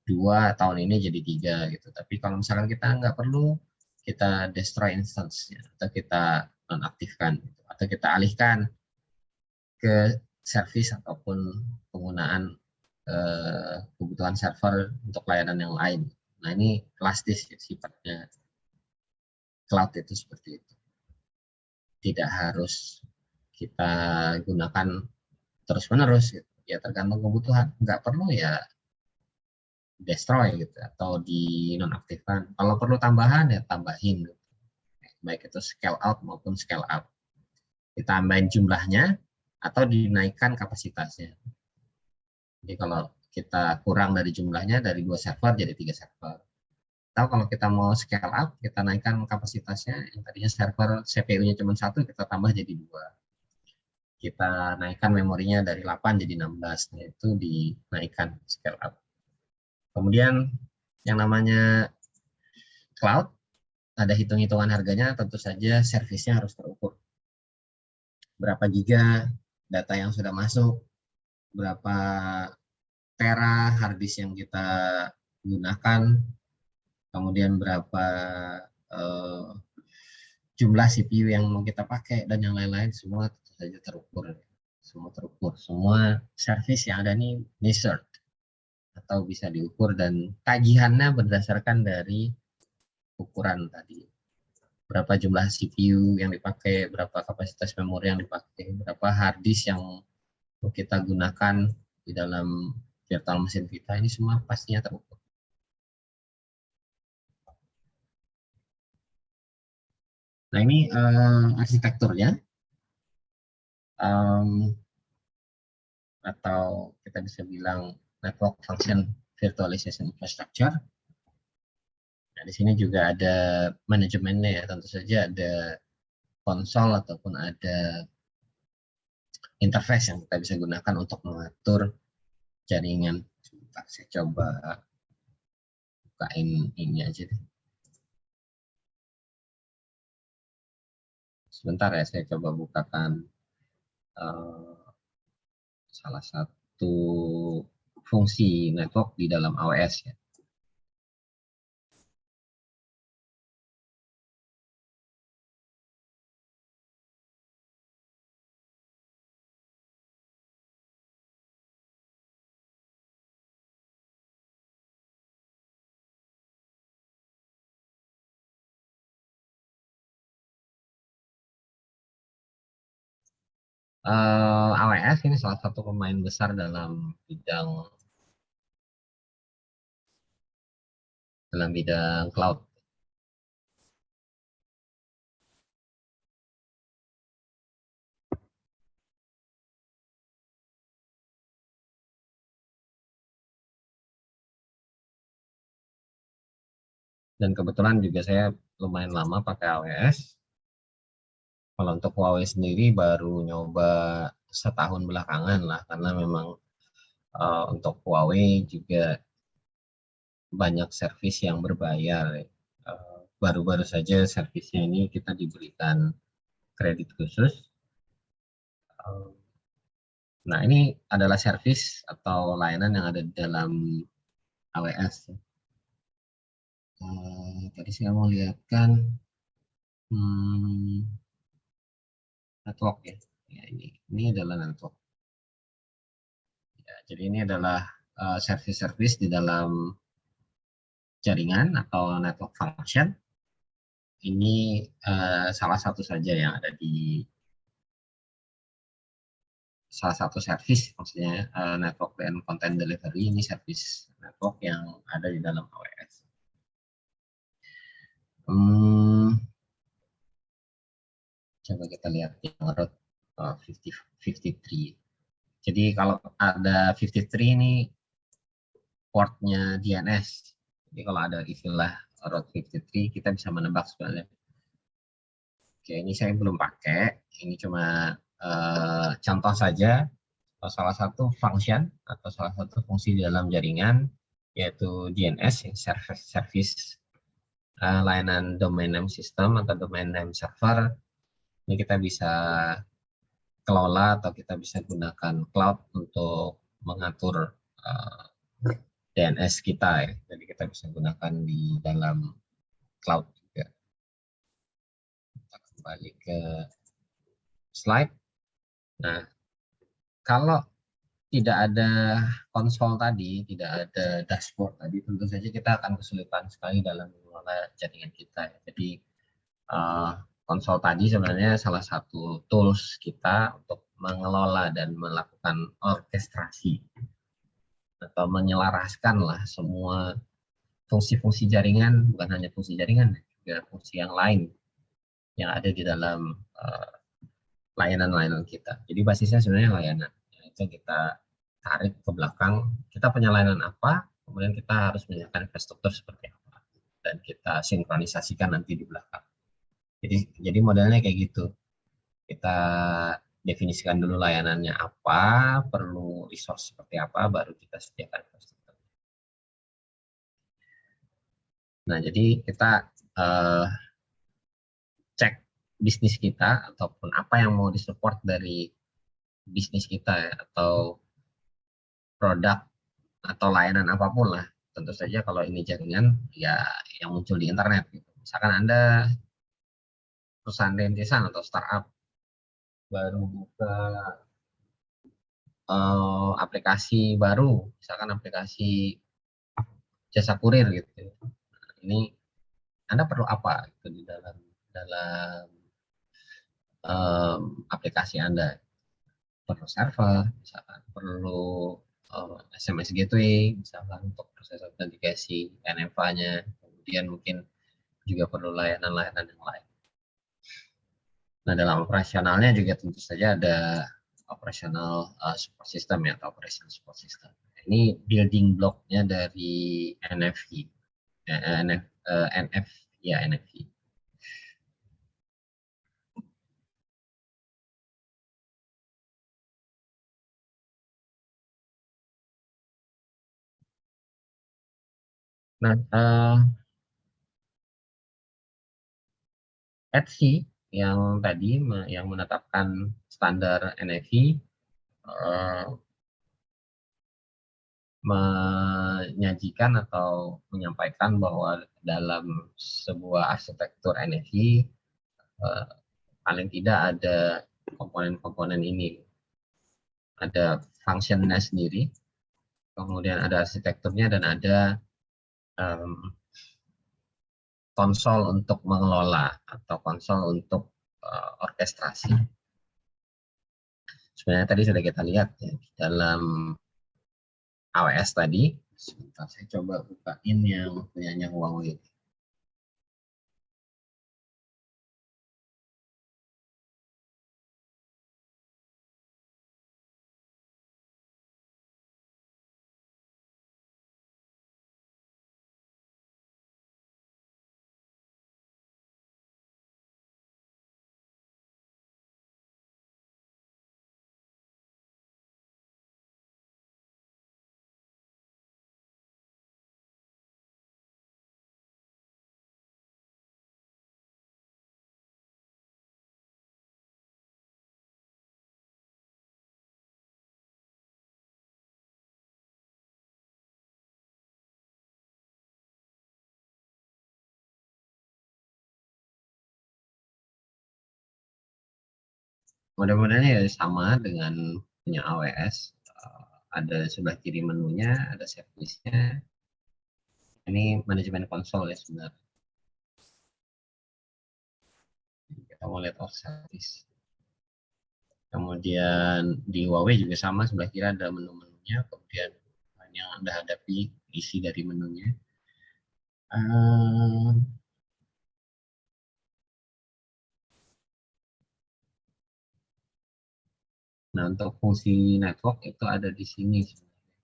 2, tahun ini jadi 3 gitu. Tapi kalau misalkan kita nggak perlu, kita destroy instance-nya, atau kita nonaktifkan, gitu. Atau kita alihkan ke service ataupun penggunaan kebutuhan server untuk layanan yang lain. Nah, ini elastis ya, sifatnya cloud itu seperti itu. Tidak harus kita gunakan terus-menerus gitu. Ya tergantung kebutuhan. Nggak perlu ya destroy gitu, atau dinonaktifkan. Kalau perlu tambahan ya tambahin gitu. Baik itu scale out maupun scale up. Ditambahin jumlahnya atau dinaikkan kapasitasnya. Jadi kalau kita kurang dari jumlahnya, dari 2 server jadi 3 server. Atau kalau kita mau scale up, kita naikkan kapasitasnya, yang tadinya server CPU-nya cuma 1, kita tambah jadi 2. Kita naikkan memorinya dari 8 jadi 16, nah itu dinaikkan scale up. Kemudian yang namanya cloud, ada hitung-hitungan harganya, tentu saja servisnya harus terukur. Berapa giga data yang sudah masuk, berapa tera hard disk yang kita gunakan, kemudian berapa jumlah CPU yang mau kita pakai, dan yang lain-lain, semua tentu saja terukur. Semua service yang ada ini measured, atau bisa diukur, dan tagihannya berdasarkan dari ukuran tadi. Berapa jumlah CPU yang dipakai, berapa kapasitas memori yang dipakai, berapa hard disk yang kita gunakan di dalam virtual machine kita, ini semua pastinya terukur. Nah, ini arsitekturnya, atau kita bisa bilang network function virtualization infrastructure. Nah, di sini juga ada manajemennya ya, tentu saja ada konsol ataupun ada interface yang kita bisa gunakan untuk mengatur jaringan. Sebentar, saya coba bukain ini aja deh. Sebentar ya, saya coba bukakan salah satu fungsi network di dalam AWS ya. AWS ini salah satu pemain besar dalam bidang cloud. Dan kebetulan juga saya lumayan lama pakai AWS. Kalau untuk Huawei sendiri baru nyoba setahun belakangan lah, karena memang untuk Huawei juga banyak servis yang berbayar. Baru-baru saja servisnya ini kita diberikan kredit khusus. Nah, ini adalah servis atau layanan yang ada di dalam AWS. Tadi saya mau lihatkan network ya. Ya, ini adalah network. Ya, jadi ini adalah servis-servis di dalam jaringan atau network function. Ini salah satu saja yang ada di salah satu service, maksudnya network dan content delivery ini service network yang ada di dalam AWS. Coba kita lihat yang route 53. Jadi kalau ada 53 ini portnya DNS. Jadi kalau ada istilah route 53 kita bisa menebak sebenarnya. Oke, ini saya belum pakai. Ini cuma contoh saja. Salah satu function atau salah satu fungsi di dalam jaringan yaitu DNS, service layanan domain name system atau domain name server. Ini kita bisa kelola atau kita bisa gunakan cloud untuk mengatur DNS kita ya. Jadi kita bisa gunakan di dalam cloud juga. Kita kembali ke slide. Nah, kalau tidak ada konsol tadi, tidak ada dashboard tadi, tentu saja kita akan kesulitan sekali dalam mengelola jaringan kita. Jadi konsol tadi sebenarnya salah satu tools kita untuk mengelola dan melakukan orkestrasi atau menyelaraskan lah semua fungsi-fungsi jaringan, bukan hanya fungsi jaringan, juga fungsi yang lain yang ada di dalam layanan-layanan kita. Jadi basisnya sebenarnya layanan. Itu kita tarik ke belakang, kita punya layanan apa, kemudian kita harus menyiapkan infrastruktur seperti apa, dan kita sinkronisasikan nanti di belakang. Jadi modelnya kayak gitu. Kita definisikan dulu layanannya apa, perlu resource seperti apa, baru kita sediakan infrastruktur. Nah, jadi kita cek bisnis kita ataupun apa yang mau disupport dari bisnis kita ya, atau produk atau layanan apapun lah. Tentu saja kalau ini jaringan ya yang muncul di internet gitu. Misalkan Anda perusahaan rintisan atau startup baru buka aplikasi baru, misalkan aplikasi jasa kurir gitu. Nah, ini Anda perlu apa gitu di dalam aplikasi Anda? Perlu server, misalkan perlu SMS gateway, misalkan untuk proses autentikasi NFA-nya, kemudian mungkin juga perlu layanan-layanan yang lain. Nah, dalam operasionalnya juga tentu saja ada operational support system ya, atau operational support system. Ini building block-nya dari NFV. NFV. Nah, ETSI yang tadi yang menetapkan standar NFV menyajikan atau menyampaikan bahwa dalam sebuah arsitektur NFV paling tidak ada komponen-komponen ini. Ada functionnya sendiri, kemudian ada arsitekturnya, dan ada konsol untuk mengelola atau konsol untuk orkestrasi. Sebenarnya tadi sudah kita lihat ya, dalam AWS tadi. Sebentar, saya coba bukain yang punyanya Huawei. Model-modelnya ya sama dengan punya AWS. Ada sebelah kiri menunya, ada service-nya. Ini manajemen konsol ya sebenarnya. Kita mau lihat service. Kemudian di Huawei juga sama, sebelah kiri ada menu-menunya, kemudian yang Anda hadapi isi dari menunya. Nah, untuk fungsi network itu ada di sini,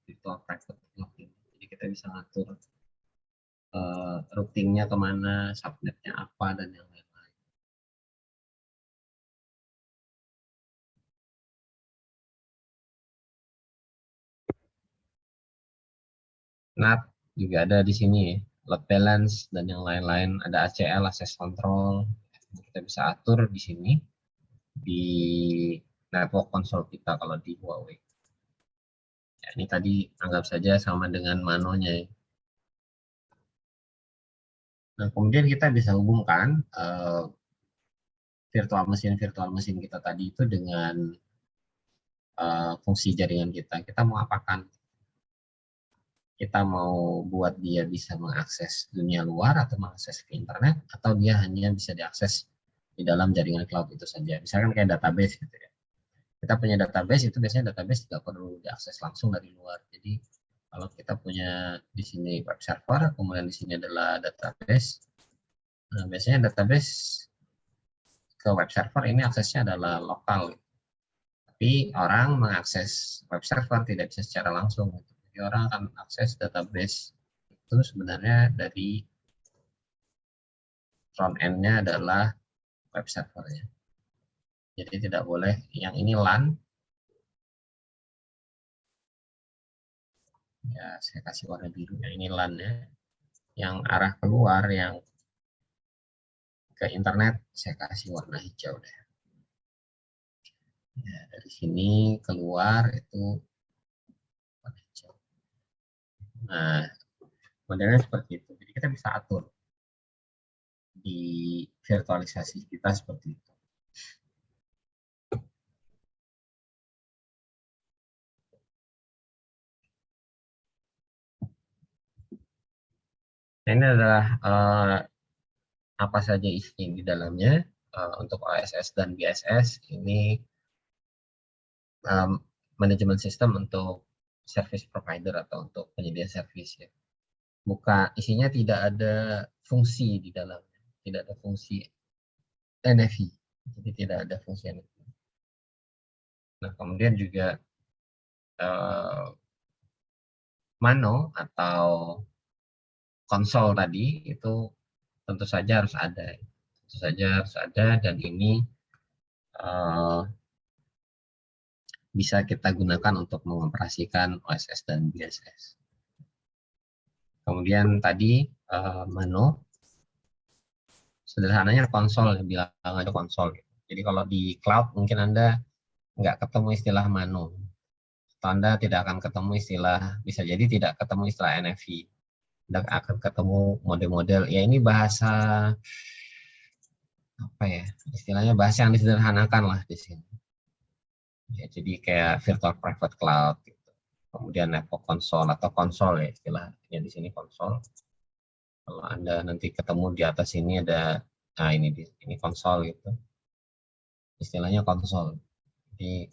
virtual private network. Jadi kita bisa ngatur routingnya kemana, subnetnya apa, dan yang lain-lain. NAT juga ada di sini, load balance dan yang lain-lain. Ada ACL, access control. Kita bisa atur di sini di network console kita kalau di Huawei. Ya, ini tadi anggap saja sama dengan manonya. Nah, kemudian kita bisa hubungkan virtual mesin kita tadi itu dengan fungsi jaringan kita. Kita mau apakan? Kita mau buat dia bisa mengakses dunia luar atau mengakses ke internet, atau dia hanya bisa diakses di dalam jaringan cloud itu saja. Misalkan kayak database gitu ya. Kita punya database, itu biasanya database tidak perlu diakses langsung dari luar. Jadi kalau kita punya di sini web server, kemudian di sini adalah database. Nah, biasanya database ke web server ini aksesnya adalah lokal. Tapi orang mengakses web server tidak bisa secara langsung. Jadi orang akan akses database itu sebenarnya dari front end-nya adalah web servernya. Jadi tidak boleh yang ini LAN. Ya, saya kasih warna biru. Yang ini LAN ya. Yang arah keluar yang ke internet saya kasih warna hijau deh. Ya, dari sini keluar itu warna hijau. Nah, modelnya seperti itu. Jadi kita bisa atur di virtualisasi kita seperti itu. Nah, ini adalah apa saja isi di dalamnya. Untuk OSS dan BSS ini manajemen sistem untuk service provider atau untuk penyedia service ya. Isinya tidak ada fungsi di dalamnya, tidak ada fungsi NFI, jadi tidak ada fungsi NFI. Nah, kemudian juga mano atau konsol tadi itu tentu saja harus ada, dan ini bisa kita gunakan untuk mengoperasikan OSS dan BSS. Kemudian tadi mano, sederhananya konsol, bilang aja konsol. Jadi kalau di cloud mungkin Anda nggak ketemu istilah mano, atau Anda tidak akan ketemu istilah, bisa jadi tidak ketemu istilah NFV. Anda akan ketemu model-model, ya ini bahasa apa ya, istilahnya bahasa yang disederhanakan lah di sini. Ya, jadi kayak virtual private cloud gitu. Kemudian network console atau konsol ya istilahnya di sini konsol. Kalau Anda nanti ketemu di atas ini ada, nah ini konsol gitu. Istilahnya konsol. Jadi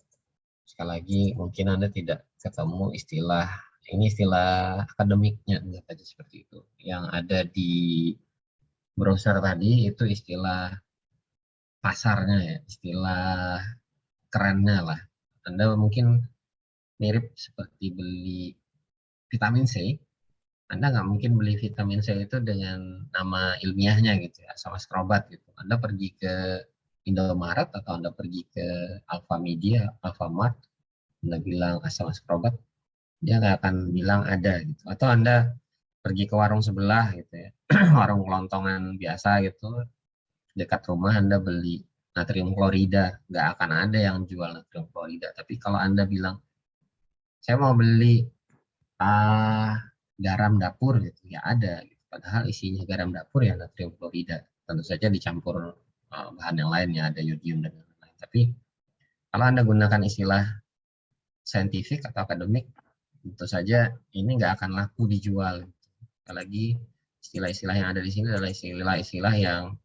sekali lagi mungkin Anda tidak ketemu istilah, ini istilah akademiknya enggak aja seperti itu. Yang ada di browser tadi itu istilah pasarnya ya, istilah kerennya lah. Anda mungkin mirip seperti beli vitamin C. Anda nggak mungkin beli vitamin C itu dengan nama ilmiahnya gitu ya, sama skrobat gitu. Anda pergi ke Indomaret atau Anda pergi ke Alfamedia, Alfamart, Anda bilang asam skrobat, dia nggak akan bilang ada gitu. Atau Anda pergi ke warung sebelah gitu ya, warung kelontongan biasa gitu, dekat rumah Anda beli natrium klorida, nggak akan ada yang jual natrium klorida. Tapi kalau Anda bilang, saya mau beli garam dapur gitu, ya ada. Gitu. Padahal isinya garam dapur ya natrium klorida. Tentu saja dicampur bahan yang lainnya, ada yodium dan lain-lain. Tapi kalau Anda gunakan istilah saintifik atau akademik, tentu saja ini nggak akan laku dijual. Apalagi istilah-istilah yang ada di sini adalah istilah-istilah yang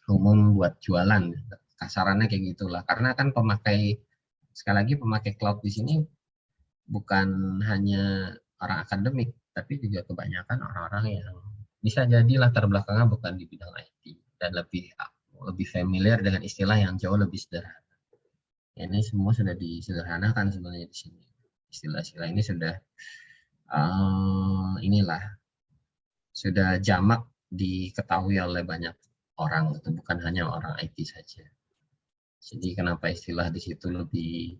umum buat jualan. kasarannya kayak gitulah. Karena kan sekali lagi pemakai cloud di sini bukan hanya orang akademik, tapi juga kebanyakan orang-orang yang bisa jadi latar belakangnya bukan di bidang IT dan lebih familiar dengan istilah yang jauh lebih sederhana. Ini semua sudah disederhanakan sebenarnya di sini. Istilah-istilah ini sudah sudah jamak diketahui oleh banyak orang, itu bukan hanya orang IT saja. Jadi kenapa istilah di situ lebih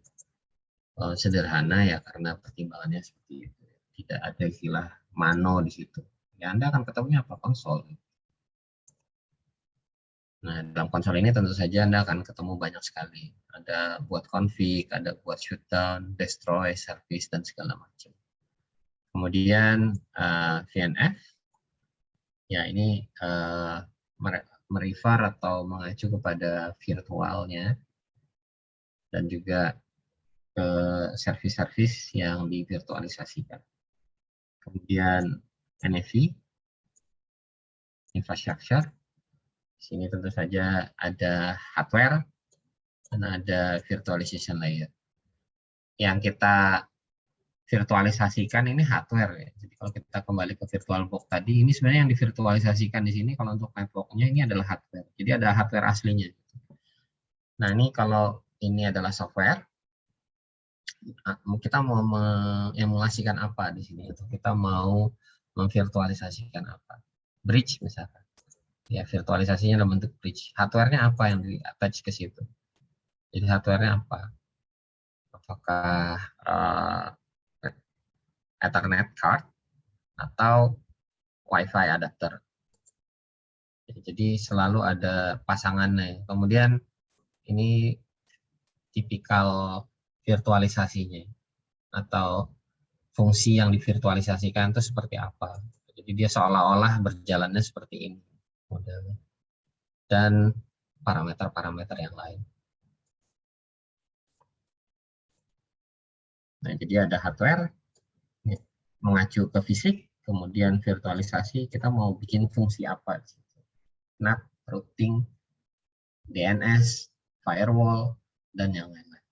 sederhana ya karena pertimbangannya seperti itu. Tidak ada istilah mano di situ. Ya Anda akan ketemunya apa? Konsol. Nah, dalam konsol ini tentu saja Anda akan ketemu banyak sekali. Ada buat config, ada buat shutdown, destroy, service, dan segala macam. Kemudian VNF, ya ini merefer atau mengacu kepada virtualnya dan juga ke service-service yang divirtualisasikan. Kemudian NFV, infrastructure. Di sini tentu saja ada hardware dan ada virtualization layer. Yang kita virtualisasikan ini hardware ya. Jadi kalau kita kembali ke VirtualBox tadi, ini sebenarnya yang divirtualisasikan di sini kalau untuk networknya ini adalah hardware. Jadi ada hardware aslinya. Nah ini kalau ini adalah software, kita mau mengemulasikan apa di sini? Atau kita mau memvirtualisasikan apa? Bridge misalkan. Ya virtualisasinya dalam bentuk bridge. Hardware-nya apa yang di-attach ke situ? Jadi hardware-nya apa? Apakah Ethernet card atau Wi-Fi adapter. Jadi selalu ada pasangannya. Kemudian ini tipikal virtualisasinya atau fungsi yang divirtualisasikan itu seperti apa. Jadi dia seolah-olah berjalannya seperti ini modelnya. Dan parameter-parameter yang lain. Nah, jadi ada hardware mengacu ke fisik, kemudian virtualisasi, kita mau bikin fungsi apa? NAT, routing, DNS, firewall, dan yang lain-lain.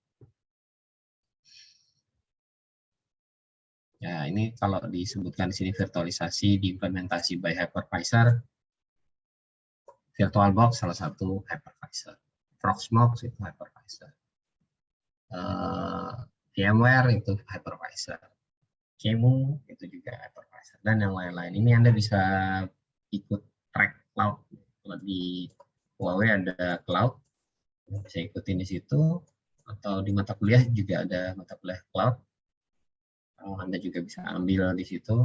Ya, ini kalau disebutkan di sini virtualisasi diimplementasi by hypervisor, VirtualBox salah satu hypervisor, Proxmox itu hypervisor, VMware itu hypervisor, QEMU itu juga hypervisor, dan yang lain-lain. Ini Anda bisa ikut track cloud. Kalau di Huawei ada cloud, bisa ikutin di situ, atau di mata kuliah juga ada mata kuliah cloud. Anda juga bisa ambil di situ.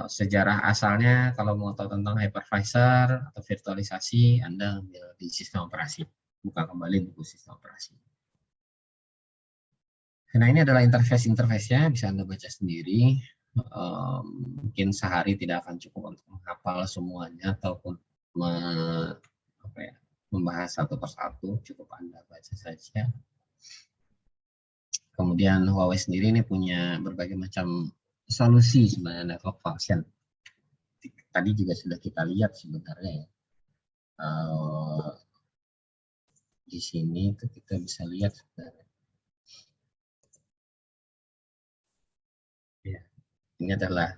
Sejarah asalnya kalau mau tahu tentang hypervisor atau virtualisasi, Anda ambil di sistem operasi. Buka kembali buku sistem operasi. Nah, ini adalah interface-nya, bisa Anda baca sendiri. Mungkin sehari tidak akan cukup untuk menghafal semuanya ataupun membahas satu persatu, cukup Anda baca saja. Kemudian Huawei sendiri ini punya berbagai macam solusi sebenarnya network function. Tadi juga sudah kita lihat sebenarnya ya. Di sini itu kita bisa lihat sebenarnya. Ya, ini adalah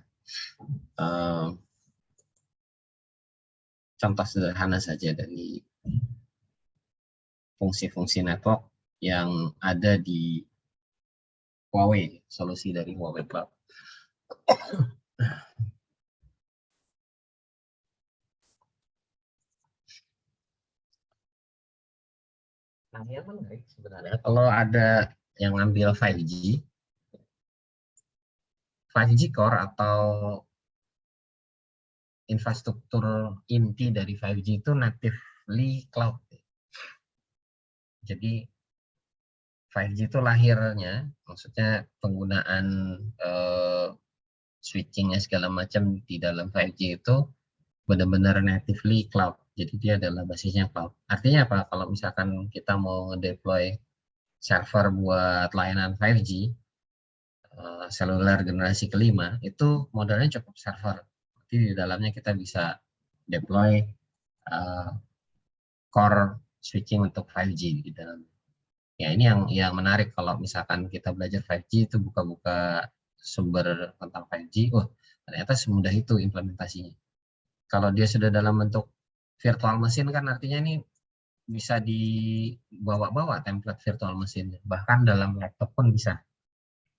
contoh sederhana saja dari fungsi-fungsi network yang ada di Huawei, solusi dari Huawei Cloud. Nah, yang menarik sebenarnya kalau ada yang ngambil 5G core atau infrastruktur inti dari 5G itu natively cloud. Jadi 5G itu lahirnya, maksudnya penggunaan switchingnya segala macam di dalam 5G itu benar-benar natively cloud. Jadi dia adalah basisnya cloud. Artinya apa? Kalau misalkan kita mau deploy server buat layanan 5G, seluler generasi kelima, itu modalnya cukup server. Jadi di dalamnya kita bisa deploy core switching untuk 5G di dalam. Ya, ini yang menarik kalau misalkan kita belajar 5G itu buka-buka sumber tentang 5G, ternyata semudah itu implementasinya. Kalau dia sudah dalam bentuk virtual machine kan artinya ini bisa dibawa-bawa template virtual machine, bahkan dalam laptop pun bisa.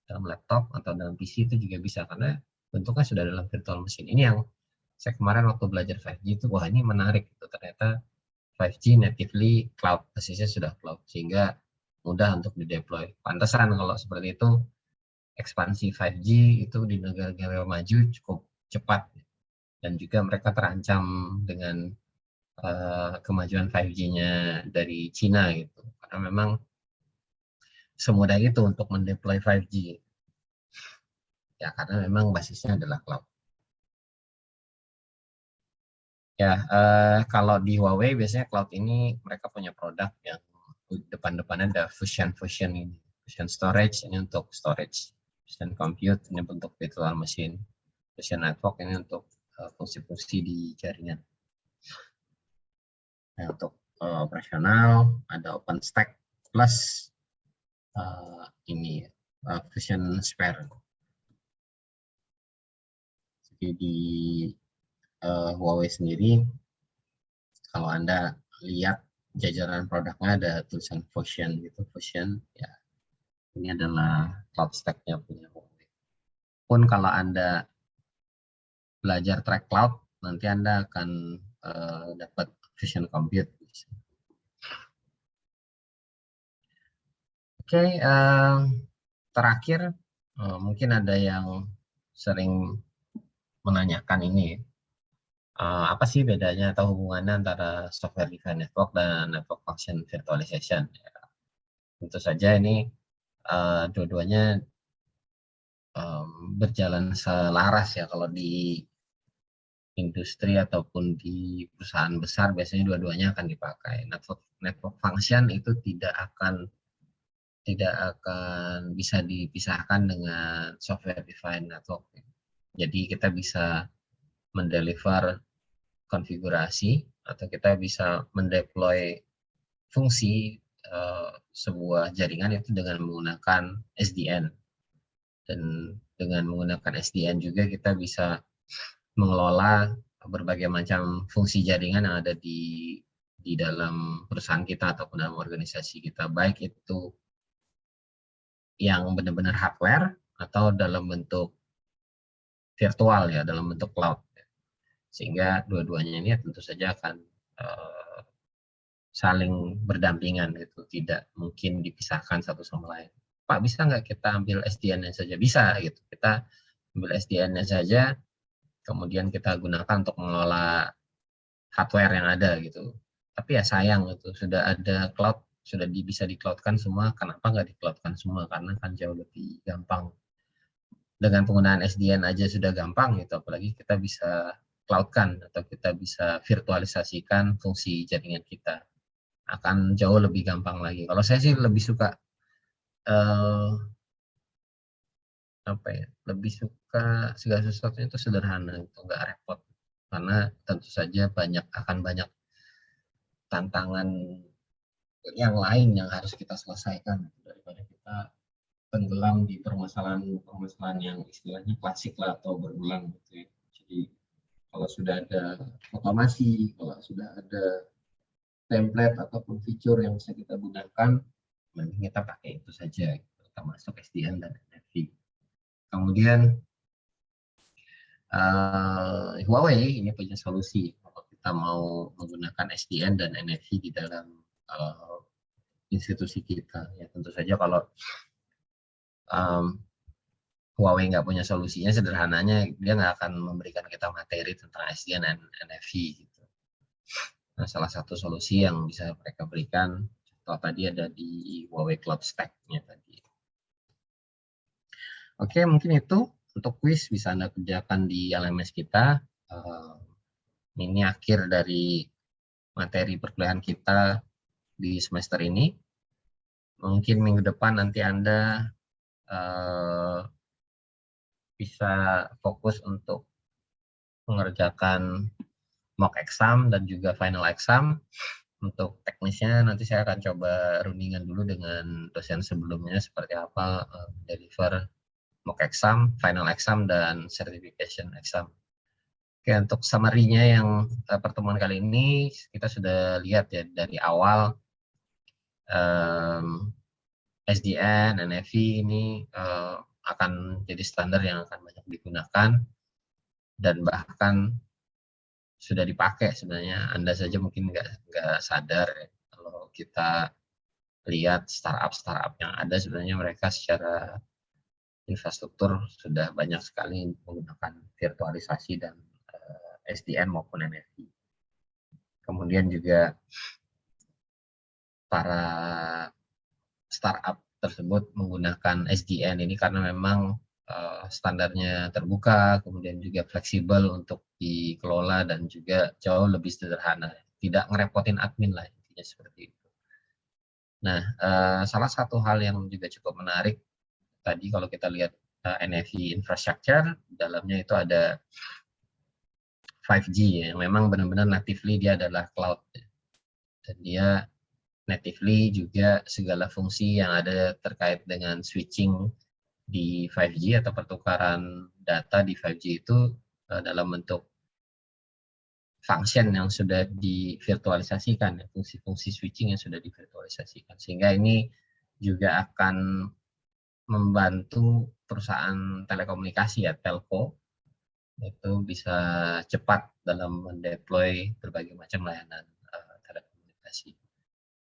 Dalam laptop atau dalam PC itu juga bisa karena bentuknya sudah dalam virtual machine. Ini yang saya kemarin waktu belajar 5G itu, wah ini menarik itu, ternyata 5G natively cloud, basisnya sudah cloud sehingga mudah untuk di-deploy. Pantesan kalau seperti itu ekspansi 5G itu di negara-negara maju cukup cepat dan juga mereka terancam dengan kemajuan 5G-nya dari Cina gitu. Karena memang semudah itu untuk mendeploy 5G. Ya, karena memang basisnya adalah cloud. Ya, kalau di Huawei biasanya cloud ini mereka punya produk yang depan-depannya ada Fusion ini. Fusion storage ini untuk storage. Fusion compute ini untuk virtual machine. Fusion network ini untuk fungsi-fungsi di jaringan. Nah, untuk operasional ada OpenStack plus ini Fusion Spare. Jadi di Huawei sendiri, kalau Anda lihat jajaran produknya ada tulisan Fusion gitu, Fusion ya. Ini adalah cloud stack-nya punya Huawei. Pun kalau Anda belajar track cloud, nanti Anda akan dapat Fusion Compute. Oke, terakhir mungkin ada yang sering menanyakan ini, apa sih bedanya atau hubungannya antara software defined network dan network function virtualization? Ya, tentu saja ini dua-duanya berjalan selaras ya. Kalau di industri ataupun di perusahaan besar biasanya dua-duanya akan dipakai. Network function itu tidak akan bisa dipisahkan dengan software defined network. Jadi kita bisa mendeliver konfigurasi atau kita bisa mendeploy fungsi sebuah jaringan itu dengan menggunakan SDN. Dan dengan menggunakan SDN juga kita bisa mengelola berbagai macam fungsi jaringan yang ada di dalam perusahaan kita ataupun dalam organisasi kita, baik itu yang benar-benar hardware atau dalam bentuk virtual ya, dalam bentuk cloud. Sehingga dua-duanya ini tentu saja akan saling berdampingan gitu, tidak mungkin dipisahkan satu sama lain. Pak, bisa nggak kita ambil SDN-nya saja? Bisa gitu. Kita ambil SDN-nya saja, kemudian kita gunakan untuk mengelola hardware yang ada gitu. Tapi ya sayang itu sudah ada cloud, sudah bisa di-cloudkan semua, kenapa nggak di-cloudkan semua? Karena kan jauh lebih gampang. Dengan penggunaan SDN aja sudah gampang gitu, apalagi kita bisa cloudkan atau kita bisa virtualisasikan fungsi jaringan kita. Akan jauh lebih gampang lagi. Kalau saya sih lebih suka lebih suka segala sesuatunya itu sederhana, itu nggak repot. Karena tentu saja akan banyak tantangan yang lain yang harus kita selesaikan daripada kita tenggelam di permasalahan yang istilahnya klasik lah atau berulang gitu ya. Jadi kalau sudah ada otomasi, kalau sudah ada template ataupun fitur yang bisa kita gunakan, mending kita pakai itu saja, termasuk SDN dan NFC. Kemudian Huawei ini punya solusi kalau kita mau menggunakan SDN dan NFC di dalam institusi kita. Ya tentu saja kalau Huawei nggak punya solusinya, sederhananya dia nggak akan memberikan kita materi tentang SDN dan NFC gitu. Nah, salah satu solusi yang bisa mereka berikan contoh tadi ada di Huawei Cloud Stack-nya tadi. Oke, mungkin itu untuk kuis bisa Anda kerjakan di LMS kita. Ini akhir dari materi perkuliahan kita di semester ini. Mungkin minggu depan nanti Anda bisa fokus untuk mengerjakan mock exam dan juga final exam. Untuk teknisnya nanti saya akan coba rundingan dulu dengan dosen sebelumnya seperti apa deliver mock exam, final exam, dan certification exam. Oke, untuk summary-nya yang pertemuan kali ini kita sudah lihat ya dari awal SDN, NFV ini akan jadi standar yang akan banyak digunakan dan bahkan sudah dipakai sebenarnya. Anda saja mungkin nggak sadar ya, kalau kita lihat startup yang ada sebenarnya mereka secara infrastruktur sudah banyak sekali menggunakan virtualisasi dan SDN maupun NFT. Kemudian juga para startup tersebut menggunakan SDN ini karena memang standarnya terbuka, kemudian juga fleksibel untuk dikelola dan juga jauh lebih sederhana, tidak ngerepotin admin lah intinya seperti itu. Nah, salah satu hal yang juga cukup menarik tadi kalau kita lihat NFV infrastructure, dalamnya itu ada 5G yang memang benar-benar natively dia adalah cloud dan dia natively juga segala fungsi yang ada terkait dengan switching di 5G atau pertukaran data di 5G itu dalam bentuk function yang sudah divirtualisasikan, fungsi-fungsi switching yang sudah divirtualisasikan, sehingga ini juga akan membantu perusahaan telekomunikasi ya telco itu bisa cepat dalam mendeploy berbagai macam layanan telekomunikasi.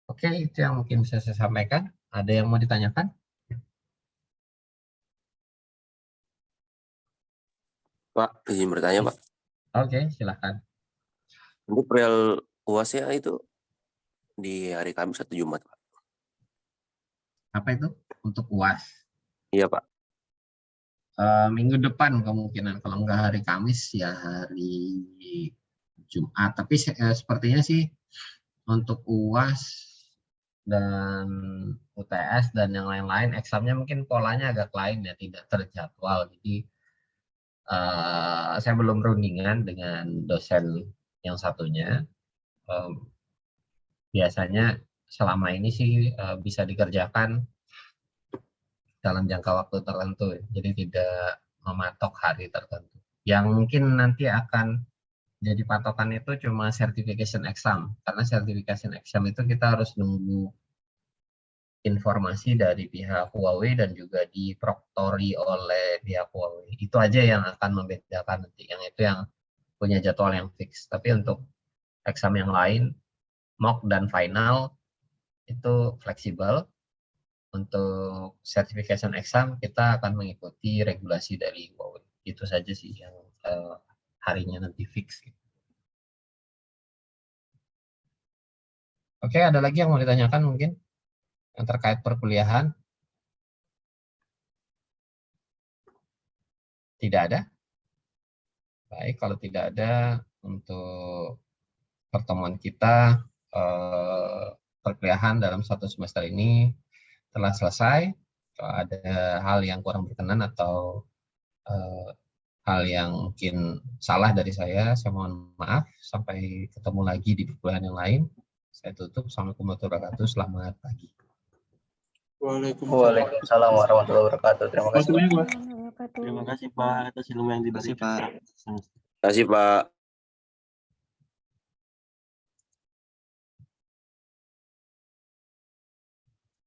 Oke, itu yang mungkin bisa saya sampaikan. Ada yang mau ditanyakan? Pak, izin bertanya, Pak. Oke, silakan. Untuk real UASnya itu di hari Kamis atau Jumat, Pak? Apa itu? Untuk UAS? Iya, Pak. Minggu depan kemungkinan, kalau nggak hari Kamis ya hari Jumat. Tapi sepertinya sih untuk UAS dan UTS dan yang lain-lain examnya mungkin polanya agak lain ya, tidak terjadwal. Jadi saya belum rundingan dengan dosen yang satunya. Biasanya selama ini sih bisa dikerjakan dalam jangka waktu tertentu, jadi tidak mematok hari tertentu. Yang mungkin nanti akan jadi patokan itu cuma certification exam, karena certification exam itu kita harus nunggu informasi dari pihak Huawei dan juga diproktori oleh pihak Huawei. Itu aja yang akan membedakan nanti, yang itu yang punya jadwal yang fix. Tapi untuk exam yang lain, mock dan final itu fleksibel. Untuk certification exam kita akan mengikuti regulasi dari Huawei. Itu saja sih yang harinya nanti fix. Oke, ada lagi yang mau ditanyakan mungkin yang terkait perkuliahan? Tidak ada? Baik, kalau tidak ada, untuk pertemuan kita perkuliahan dalam satu semester ini telah selesai. Kalau ada hal yang kurang berkenan atau hal yang mungkin salah dari saya mohon maaf. Sampai ketemu lagi di perkuliahan yang lain. Saya tutup. Assalamualaikum warahmatullahi wabarakatuh. Selamat pagi. Waalaikumsalam warahmatullahi wabarakatuh. Terima kasih. Terima kasih Pak atas ilmu yang diberikan. Terima kasih, Pak.